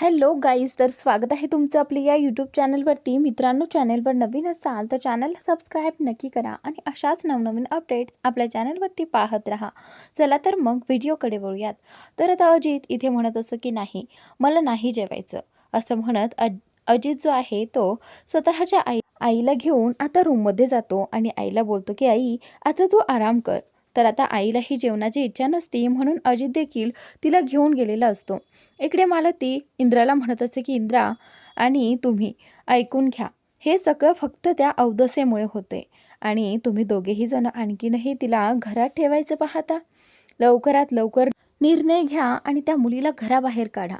Hello guys, तर स्वागत आहे तुमचं आपल्या या यूट्यूब चॅनलवरती. मित्रांनो, चॅनलवर नवीन असाल तर चॅनलला सबस्क्राईब नक्की करा आणि अशाच नवनवीन अपडेट्स आपल्या चॅनलवरती पाहत राहा. चला तर मग व्हिडिओकडे वळूयात. तर आता अजित इथे म्हणत असं की नाही, मला नाही जेवायचं असं म्हणत अजित जो आहे तो स्वतःच्या आईला घेऊन आता रूममध्ये जातो आणि आईला बोलतो की आई, आता तू आराम कर. तर आता आईलाही जेवणाची इच्छा नसते म्हणून अजित देखील तिला घेऊन गेलेला असतो. इकडे मालती इंद्राला म्हणत असते की इंद्रा आणि तुम्ही ऐकून घ्या, हे सगळं फक्त त्या अवदसेमुळे होते आणि तुम्ही दोघेही जण आणखीनही तिला घरात ठेवायचं पाहता. लवकरात लवकर निर्णय घ्या आणि त्या मुलीला घराबाहेर काढा.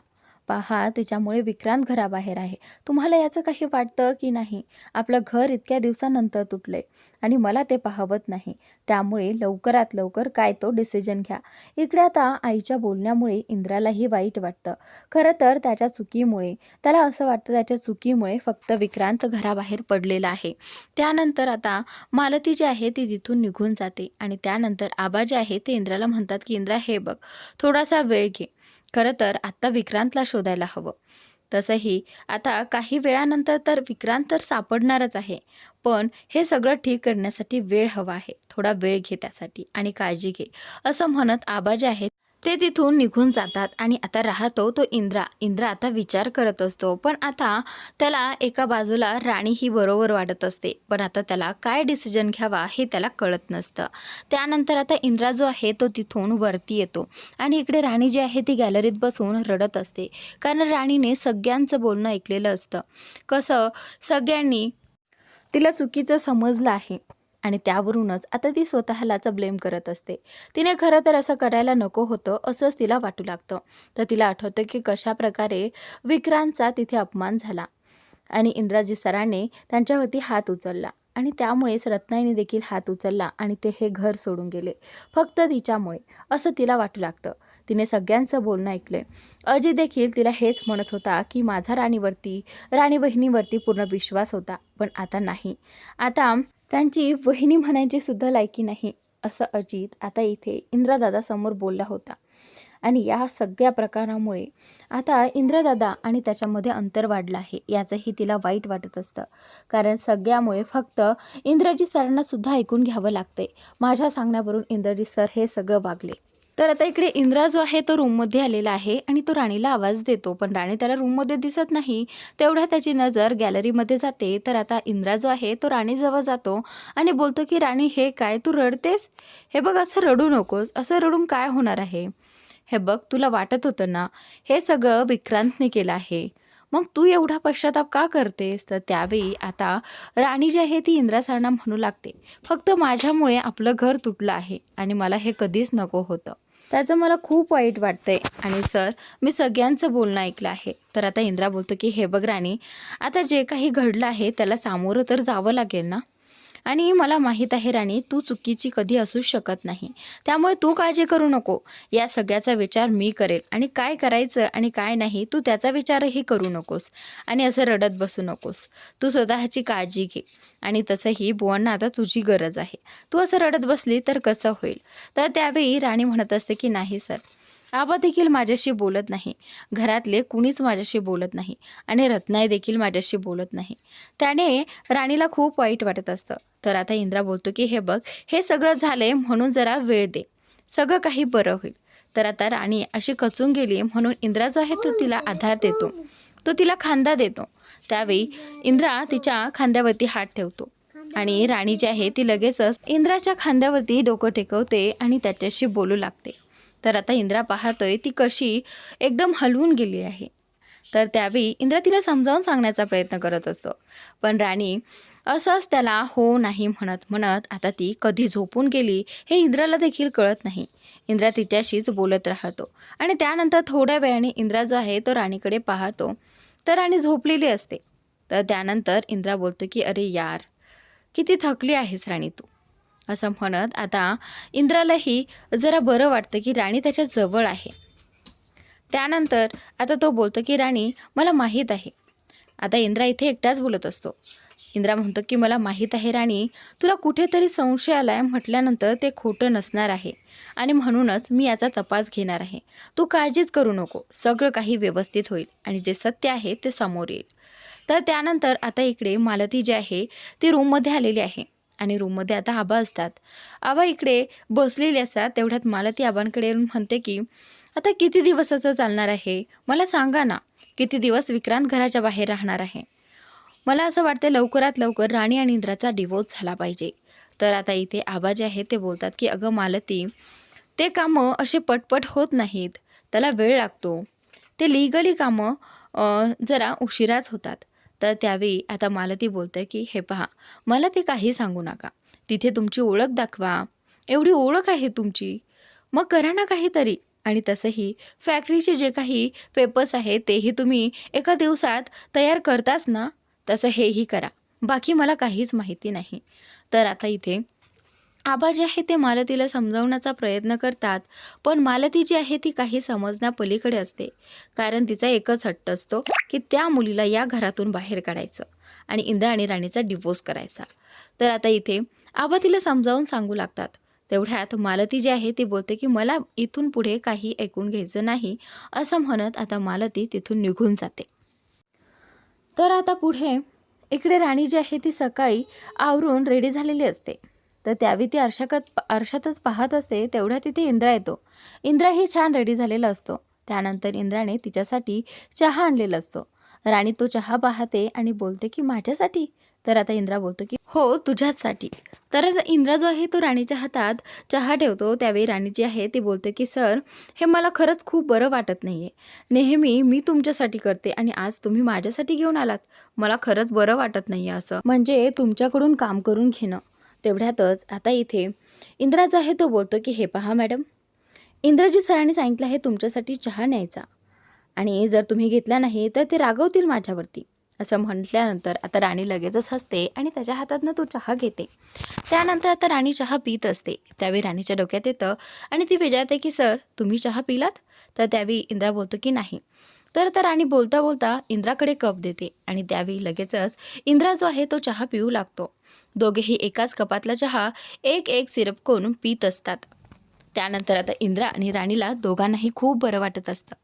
पहा, तिच्यामुळे विक्रांत घराबाहेर आहे. तुम्हाला याचं काही वाटतं की नाही? आपलं घर इतक्या दिवसानंतर तुटलंय आणि मला ते पाहवत नाही. त्यामुळे लवकरात लवकर काय तो डिसिजन घ्या. इकडे आता आईच्या बोलण्यामुळे इंद्रालाही वाईट वाटतं. खरं तर त्याच्या चुकीमुळे त्याला असं वाटतं, त्याच्या चुकीमुळे फक्त विक्रांत घराबाहेर पडलेला आहे. त्यानंतर आता मालती जी आहे ती तिथून निघून जाते आणि त्यानंतर आबा जे आहे ते इंद्राला म्हणतात की इंद्रा, हे बघ, थोडासा वेळ घे. खरं तर आत्ता विक्रांतला शोधायला हवं. तसंही आता काही वेळानंतर तर विक्रांत तर सापडणारच आहे, पण हे सगळं ठीक करण्यासाठी वेळ हवा आहे. थोडा वेळ घे त्यासाठी आणि काळजी घे असं म्हणत आबा जे आहेत ते तिथून निघून जातात. आणि आता राहतो तो इंद्रा आता विचार करत असतो, पण आता त्याला एका बाजूला राणी ही बरोबर वाटत असते, पण आता त्याला काय डिसिजन घ्यावा हे त्याला कळत नसतं. त्यानंतर आता इंद्रा जो आहे तो तिथून वरती येतो आणि इकडे राणी जी आहे ती गॅलरीत बसून रडत असते, कारण राणीने सगळ्यांचं बोलणं ऐकलेलं असतं. कसं सगळ्यांनी तिला चुकीचं समजलं आहे आणि त्यावरूनच आता ती स्वतःलाच ब्लेम करत असते. तिने खरं तर असं करायला नको होतं असंच तिला वाटू लागतं. तर तिला आठवतं की कशाप्रकारे विक्रांतचा तिथे अपमान झाला आणि इंद्राजी सरांनी त्यांच्यावरती हात उचलला आणि त्यामुळेच रत्नाईने देखील हात उचलला आणि ते हे घर सोडून गेले फक्त तिच्यामुळे, असं तिला वाटू लागतं. तिने सगळ्यांचं बोलणं ऐकलंय. अजित देखील तिला हेच म्हणत होता की माझा राणी बहिणीवरती पूर्ण विश्वास होता, पण आता नाही. आता त्यांची वहिनी म्हणायची सुद्धा लायकी नाही, असं अजित आता इथे इंद्रादादासमोर बोलला होता. आणि या सगळ्या प्रकारामुळे आता इंद्रदादा आणि त्याच्यामध्ये अंतर वाढलं आहे, याचंही तिला वाईट वाटत असतं. कारण सगळ्यामुळे फक्त इंद्रजित सरांना सुद्धा ऐकून घ्यावं लागते. माझ्या सांगण्यावरून इंद्रजित सर हे सगळं वागले. तर आता इकडे इंद्रा जो आहे तो रूममध्ये आलेला आहे आणि तो राणीला आवाज देतो, पण राणी त्याला रूममध्ये दिसत नाही. तेवढ्या त्याची नजर गॅलरीमध्ये जाते. तर आता इंद्रा जो आहे तो राणीजवळ जातो आणि बोलतो की राणी, हे काय तू रडतेस? हे बघ, असं रडू नकोस. असं रडून काय होणार आहे? हे बघ, तुला वाटत होतं ना हे सगळं विक्रांतने केलं आहे, मग तू एवढा पश्चाताप का करतेस? तर त्यावेळी आता राणी जी आहे ती इंद्रा सरांना म्हणू लागते, फक्त माझ्यामुळे आपलं घर तुटलं आहे आणि मला हे कधीच नको होतं. त्याचं मला खूप वाईट वाटतंय आणि सर, मी सगळ्यांचं बोलणं ऐकलं आहे. तर आता इंद्रा बोलतो की हे बघ राणी, आता जे काही घडलं आहे त्याला सामोरं तर जावं लागेल ना. आणि मला माहीत आहे राणी, तू चुकीची कधी असू शकत नाही, त्यामुळे तू काळजी करू नको. या सगळ्याचा विचार मी करेल आणि काय करायचं आणि काय नाही तू त्याचा विचारही करू नकोस आणि असं रडत बसू नकोस. तू स्वतःची काळजी घे आणि तसंही बुवांना आता तुझी गरज आहे. तू असं रडत बसली तर कसं होईल? तर त्यावेळी राणी म्हणत असते की नाही सर, आबा देखील माझ्याशी बोलत नाही, घरातले कुणीच माझ्याशी बोलत नाही आणि रत्नाई देखील माझ्याशी बोलत नाही. त्याने राणीला खूप वाईट वाटत असतं. तर आता इंद्रा बोलतो की हे बघ, हे सगळं झालंय म्हणून जरा वेळ दे, सगळं काही बरं होईल. तर आता राणी अशी खचून गेली म्हणून इंद्रा जो आहे तो तिला आधार देतो, तो तिला खांदा देतो. त्यावेळी इंद्रा तिच्या खांद्यावरती हात ठेवतो आणि राणी जी आहे ती लगेचच इंद्राच्या खांद्यावरती डोकं टेकवते आणि त्याच्याशी बोलू लागते. तर आता इंद्रा पाहतोय ती कशी एकदम हलवून गेली आहे. तर त्यावेळी इंद्रा तिला समजावून सांगण्याचा प्रयत्न करत असतो, पण राणी असंच त्याला हो नाही म्हणत म्हणत आता ती कधी झोपून गेली हे इंद्राला देखील कळत नाही. इंद्रा तिच्याशीच बोलत राहतो आणि त्यानंतर थोड्या वेळाने इंद्रा जो आहे तो राणीकडे पाहतो, तर राणी झोपलेली असते. तर त्यानंतर इंद्रा बोलतो की अरे यार, किती थकली आहेस राणी तू, असं म्हणत आता इंद्रालाही जरा बरं वाटतं की राणी त्याच्या जवळ आहे. त्यानंतर आता तो बोलतो की राणी, मला माहीत आहे. आता इंद्रा इथे एकटाच बोलत असतो. इंद्रा म्हणतो की मला माहीत आहे राणी, तुला कुठेतरी संशय आलाय म्हटल्यानंतर ते खोटं नसणार आहे आणि म्हणूनच मी याचा तपास घेणार आहे. तू काळजीच करू नको, सगळं काही व्यवस्थित होईल आणि जे सत्य आहे ते समोर येईल. तर त्यानंतर आता इकडे मालती जी आहे ती रूममध्ये आलेली आहे आणि रूममध्ये आता आबा असतात. आबा इकडे बसलेले असतात. तेवढ्यात मालती आबांकडे येऊन म्हणते की आता किती दिवस असं चालणार आहे, मला सांगा ना, किती दिवस विक्रांत घराच्या बाहेर राहणार आहे. मला असं वाटतं लवकरात लवकर राणी आणि इंद्राचा डिवोर्स झाला पाहिजे. तर आता इथे आबा जे आहे ते बोलतात की अगं मालती, ते कामं असे पटपट होत नाहीत, त्याला वेळ लागतो. ते लिगली कामं जरा उशिराच होतात. तर त्यावेळी आता मालती बोलते की हे पहा, मला ते काही सांगू नका, तिथे तुमची ओळख दाखवा, एवढी ओळख आहे तुमची, मग करा ना काहीतरी. आणि तसंही फॅक्टरीचे जे काही पेपर्स आहेत तेही तुम्ही एका दिवसात तयार करताच ना, तसं हेही करा, बाकी मला काहीच माहिती नाही. तर आता इथे आबा जे आहे ते मालतीला समजावण्याचा प्रयत्न करतात, पण मालती जी आहे ती काही समजण्यापलीकडे असते. कारण तिचा एकच हट्ट असतो की त्या मुलीला या घरातून बाहेर काढायचं आणि इंद्रा आणि राणीचा डिवोर्स करायचा. तर आता इथे आबा तिला समजावून सांगू लागतात. तेवढ्यात मालती जी आहे ती बोलते की मला इथून पुढे काही ऐकून घ्यायचं नाही, असं म्हणत आता मालती तिथून निघून जाते. तर आता पुढे इकडे राणी जी आहे ती सकाळी आवरून रेडी झालेली असते. तर त्यावेळी ती आरशातच पाहत असते. तेवढ्या तिथे इंद्रा येतो. इंद्राही छान रेडी झालेला असतो. त्यानंतर इंद्राने तिच्यासाठी चहा आणलेला असतो. राणी तो चहा पाहते आणि बोलते की माझ्यासाठी. तर आता इंद्रा बोलतो की हो, तुझ्याचसाठी. तर इंद्रा जो आहे तो राणीच्या हातात चहा ठेवतो. त्यावेळी राणी जी आहे ती बोलते की सर, हे मला खरंच खूप बरं वाटत नाहीये. नेहमी मी तुमच्यासाठी करते आणि आज तुम्ही माझ्यासाठी घेऊन आलात. मला खरंच बरं वाटत नाही आहे असं, म्हणजे तुमच्याकडून काम करून घेणं. तेवढ्यातच आता इथे इंद्रा जो आहे तो बोलतो की हे पहा मॅडम, इंद्रजी सरांनी सांगितलं आहे तुमच्यासाठी चहा न्यायचा आणि जर तुम्ही घेतला नाही तर ते रागवतील माझ्यावरती, असं म्हटल्यानंतर आता राणी लगेचच हसते आणि त्याच्या हातातनं तो चहा घेते. त्यानंतर आता राणी चहा पित असते. त्यावेळी राणीच्या डोक्यात येतं आणि ती विचारते की सर, तुम्ही चहा पिलात? तर त्यावेळी इंद्रा बोलतो की नाही. तर आता राणी बोलता बोलता इंद्राकडे कप देते आणि त्यावेळी लगेचच इंद्रा जो आहे तो चहा पिऊ लागतो. दोघेही एकाच कपातला चहा एक एक सिरप करून पित असतात. त्यानंतर आता इंद्रा आणि राणीला दोघांनाही खूप बरं वाटत असतं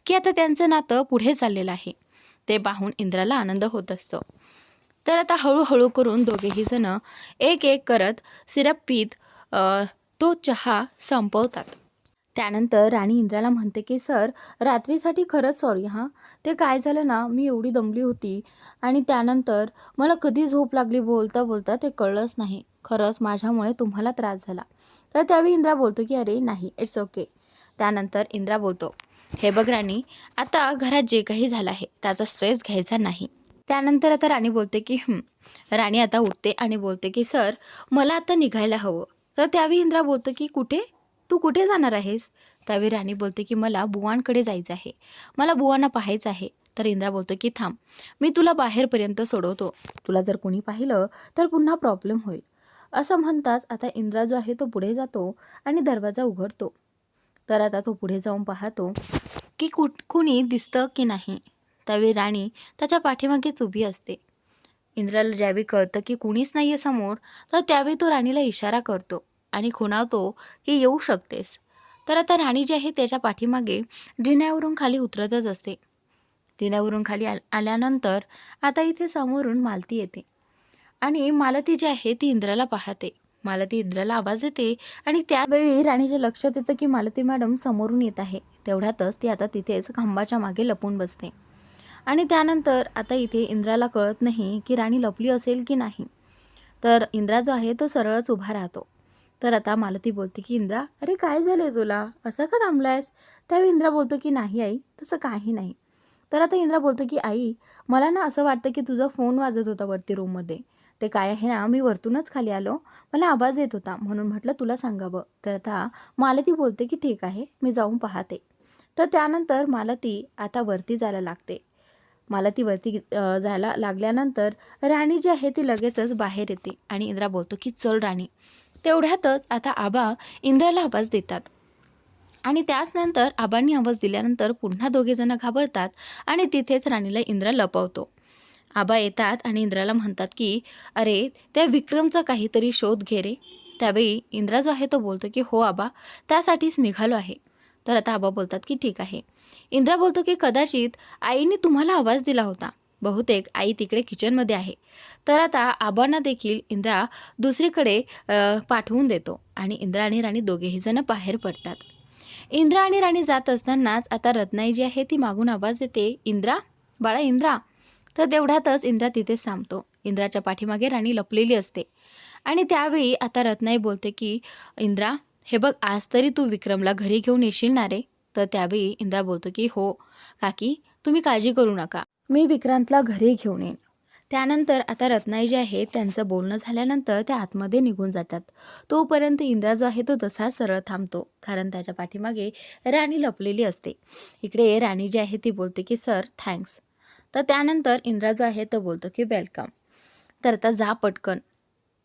की आता त्यांचं नातं पुढे चाललेलं आहे. ते पाहून इंद्राला आनंद होत असतो. तर आता हळूहळू करून दोघेही जण एक एक करत सिरप पीत तो चहा संपवतात. त्यानंतर राणी इंद्राला म्हणते की सर, रात्रीसाठी खरंच सॉरी हां. ते काय झालं ना, मी एवढी दमली होती आणि त्यानंतर मला कधी झोप लागली बोलता बोलता ते कळलंच नाही. खरंच माझ्यामुळे तुम्हाला त्रास झाला. तर त्यावेळी इंद्रा बोलतो की अरे नाही, इट्स ओके. त्यानंतर इंद्रा बोलतो, हे बघ राणी, आता घरात जे काही झालं आहे त्याचा स्ट्रेस घ्यायचा नाही. त्यानंतर आता राणी बोलते की राणी आता उठते आणि बोलते की सर, मला आता निघायला हवं. तर त्यावेळी इंद्रा बोलतो की कुठे? तू कुठे जाणार आहेस? त्यावेळी राणी बोलते की मला बुवांकडे जायचं आहे, मला बुवांना पाहायचं आहे. तर इंद्रा बोलतो की थांब, मी तुला बाहेरपर्यंत सोडवतो, तुला जर कोणी पाहिलं तर पुन्हा प्रॉब्लेम होईल. असं म्हणताच आता इंद्रा जो आहे तो पुढे जातो आणि दरवाजा उघडतो. तर आता तो पुढे जाऊन पाहतो की कुणी दिसतं की नाही. त्यावेळी राणी त्याच्या पाठीमागेच उभी असते. इंद्राला ज्यावेळी कळतं की कुणीच नाही आहे समोर, तर त्यावेळी तो राणीला इशारा करतो आणि खुणावतो की येऊ शकतेस. तर आता राणी जी आहे त्याच्या पाठीमागे जिन्यावरून खाली उतरतच असते. जिन्यावरून खाली आल्यानंतर आता इथे समोरून मालती येते आणि मालती जी आहे ती इंद्राला पाहते. मालती इंद्राला आवाज देते आणि त्यावेळी राणीच्या लक्षात येतं की मालती मॅडम समोरून येत आहे. तेवढ्यातच ती आता तिथेच खांबाच्या मागे लपून बसते आणि त्यानंतर आता इथे इंद्राला कळत नाही की राणी लपली असेल की नाही. तर इंद्रा जो आहे तो सरळच उभा राहतो. तर आता मालती बोलते की इंद्रा, अरे काय झालं आहे तुला, असं का थांबलायस? त्यावेळी इंद्रा बोलतो की नाही आई, तसं काही नाही. तर आता इंद्रा बोलतो की आई, मला ना असं वाटतं की तुझा फोन वाजत होता वरती रूममध्ये. ते काय आहे ना, मी वरतूनच खाली आलो, मला आवाज येत होता म्हणून म्हटलं तुला सांगावं. तर आता मालती बोलते की ठीक आहे, मी जाऊन पाहते. तर त्यानंतर मालती आता वरती जायला लागते. मालती वरती जायला लागल्यानंतर राणी जी आहे ती लगेचच बाहेर येते आणि इंद्रा बोलतो की चल राणी. तेवढ्यातच आता आबा इंद्राला आवाज देतात आणि त्याचनंतर आबांनी आवाज दिल्यानंतर पुन्हा दोघेजण घाबरतात आणि तिथेच राणीला इंद्रा लपवतो. आबा येतात आणि इंद्राला म्हणतात की अरे त्या विक्रमचा काहीतरी शोध घे रे. त्यावेळी इंद्रा जो आहे तो बोलतो की हो आबा, त्यासाठीच निघालो आहे. तर आता आबा बोलतात की ठीक आहे. इंद्रा बोलतो की कदाचित आईने तुम्हाला आवाज दिला होता, बहुतेक आई तिकडे किचनमध्ये आहे. तर आता आबांना देखील इंद्रा दुसरीकडे पाठवून देतो आणि इंद्रा आणि राणी दोघेही जण बाहेर पडतात. इंद्रा आणि राणी जात असतानाच आता रत्नाई जी आहे ती मागून आवाज देते, इंद्रा, बाळा इंद्रा. तर तेवढ्यातच इंद्रा तिथेच थांबतो. इंद्राच्या पाठीमागे राणी लपलेली असते आणि त्यावेळी आता रत्नाई बोलते की इंद्रा, हे बघ, आज तरी तू विक्रमला घरी घेऊन येशील ना रे. तर त्यावेळी इंद्रा बोलतो की हो काकी, तुम्ही काळजी करू नका, मी विक्रांतला घरी घेऊन येईन. त्यानंतर आता रत्नाई जे आहे त्यांचं बोलणं झाल्यानंतर त्या आतमध्ये निघून जातात. तोपर्यंत इंद्रा जो आहे तो तसाच सरळ थांबतो, कारण त्याच्या पाठीमागे राणी लपलेली असते. इकडे राणी जी आहे ती बोलते की सर थँक्स. तर त्यानंतर इंद्रा जो आहे तो बोलतो की वेलकम. तर आता जा पटकन.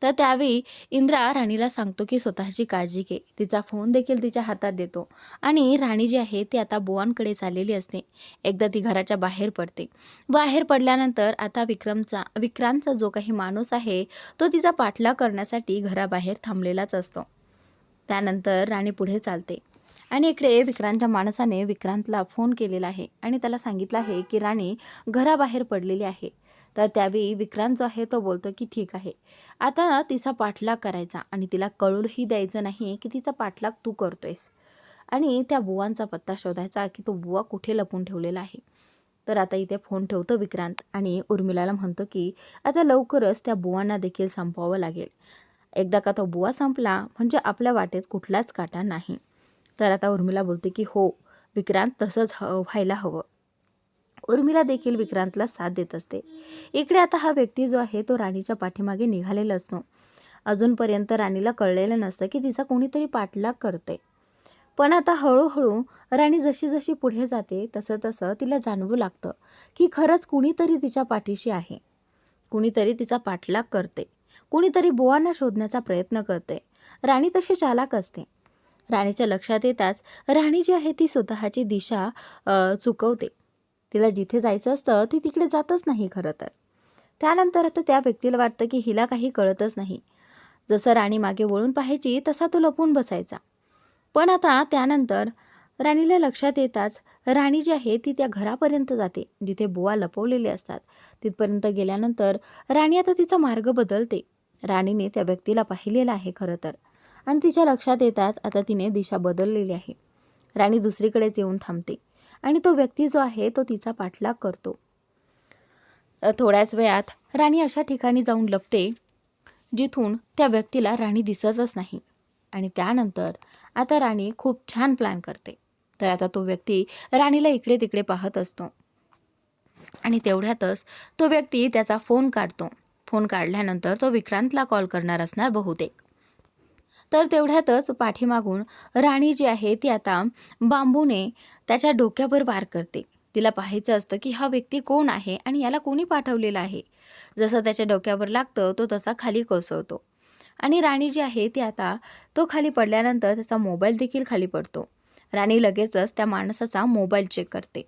तर त्यावेळी इंद्रा राणीला सांगतो की स्वतःची काळजी घे. तिचा फोन देखील तिच्या हातात देतो आणि राणी जी आहे ती आता बुवांकडे चाललेली असते. एकदा ती घराच्या बाहेर पडते. बाहेर पडल्यानंतर आता विक्रांतचा जो काही माणूस आहे तो तिचा पाठलाग करण्यासाठी घराबाहेर थांबलेलाच असतो. त्यानंतर राणी पुढे चालते आणि इकडे विक्रांतच्या माणसाने विक्रांतला फोन केलेला आहे आणि त्याला सांगितलं आहे की राणी घराबाहेर पडलेली आहे. तर त्यावेळी विक्रांत जो आहे तो बोलतो की ठीक आहे, आता तिचा पाठलाग करायचा आणि तिला कळूही द्यायचं नाही की तिचा पाठलाग तू करतोयस, आणि त्या बुवांचा पत्ता शोधायचा की तो बुवा कुठे लपून ठेवलेला आहे. तर आता इथे फोन ठेवतो विक्रांत आणि उर्मिलाला म्हणतो की आता लवकरच त्या बुवांना देखील संपवावं लागेल. एकदा का तो बुवा संपला म्हणजे आपल्या वाटेत कुठलाच काटा नाही. तर आता उर्मिला बोलते की हो विक्रांत, तसंच व्हायला हवं. उर्मिला देखील विक्रांतला साथ देत असते. इकडे आता हा व्यक्ती जो आहे तो राणीच्या पाठीमागे निघालेला असतो. अजूनपर्यंत राणीला कळलेलं नसतं की तिचा कोणीतरी पाठलाग करते. पण आता हळूहळू राणी जशी जशी पुढे जाते तसं तसं तिला जाणवू लागतं की खरंच कुणीतरी तिच्या पाठीशी आहे, कुणीतरी तिचा पाठलाग करते, कुणीतरी बुवांना शोधण्याचा प्रयत्न करते. राणी तशी चालाक असते. राणीच्या लक्षात येताच राणी जी आहे ती स्वतःची दिशा चुकवते. तिला जिथे जायचं असतं ती तिकडे जातच नाही खरं तर. त्यानंतर आता त्या व्यक्तीला वाटतं की हिला काही कळतच नाही. जसं राणी मागे वळून पाहायची तसा तो लपून बसायचा. पण आता त्यानंतर राणीला लक्षात येताच राणी जी आहे ती त्या घरापर्यंत जाते जिथे बुवा लपवलेले असतात. तिथपर्यंत गेल्यानंतर राणी आता तिचा मार्ग बदलते. राणीने त्या व्यक्तीला पाहिलेलं आहे खरं तर, आणि तिच्या लक्षात येताच आता तिने दिशा बदललेली आहे. राणी दुसरीकडेच येऊन थांबते आणि तो व्यक्ती जो आहे तो तिचा पाठलाग करतो. थोड्याच वेळात राणी अशा ठिकाणी जाऊन लपते जिथून त्या व्यक्तीला राणी दिसतच नाही. आणि त्यानंतर आता राणी खूप छान प्लॅन करते. तर आता तो व्यक्ती राणीला इकडे तिकडे पाहत असतो आणि तेवढ्यातच तो व्यक्ती त्याचा फोन काढतो. फोन काढल्यानंतर तो विक्रांतला कॉल करणार असणार बहुतेक. तर तेवढ्यातच पाठीमागून राणी जी आहे ती आता बांबूने त्याच्या डोक्यावर वार करते. तिला पाहायचं असतं की हा व्यक्ती कोण आहे आणि याला कोणी पाठवलेला आहे. जसं त्याच्या डोक्यावर लागतं तो तसा खाली कोसळतो आणि राणी जी आहे ती आता तो खाली पडल्यानंतर त्याचा मोबाईल देखील खाली पडतो. राणी लगेचच त्या माणसाचा मोबाईल चेक करते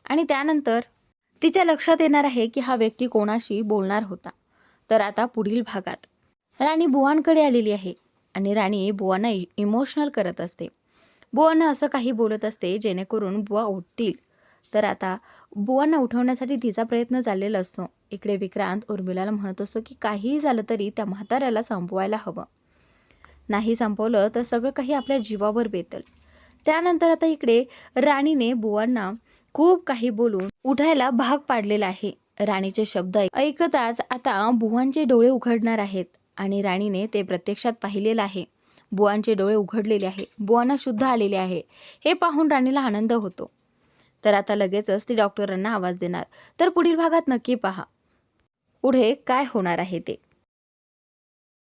आणि त्यानंतर तिच्या लक्षात येणार आहे की हा व्यक्ती कोणाशी बोलणार होता. तर आता पुढील भागात राणी बुवांकडे आलेली आहे आणि राणी बुवांना इमोशनल करत असते. बुवांना असं काही बोलत असते जेणेकरून बुवा उठतील. तर आता बुवांना उठवण्यासाठी तिचा प्रयत्न चाललेला असतो. इकडे विक्रांत उर्मिलाला म्हणत असतो की काहीही झालं तरी त्या म्हाताऱ्याला संपवायला हवं, नाही संपवलं तर सगळं काही आपल्या जीवावर बेतल. त्यानंतर आता इकडे राणीने बुवांना खूप काही बोलून उठायला भाग पाडलेला आहे. राणीचे शब्द ऐकताच आता बुवांचे डोळे उघडणार आहेत आणि राणीने ते प्रत्यक्षात पाहिलेलं आहे. बुवांचे डोळे उघडलेले आहे, बुवांना शुद्ध आलेले आहे. हे पाहून राणीला आनंद होतो. तर आता लगेचच ती डॉक्टरांना आवाज देणार. तर पुढील भागात नक्की पहा पुढे काय होणार आहे ते.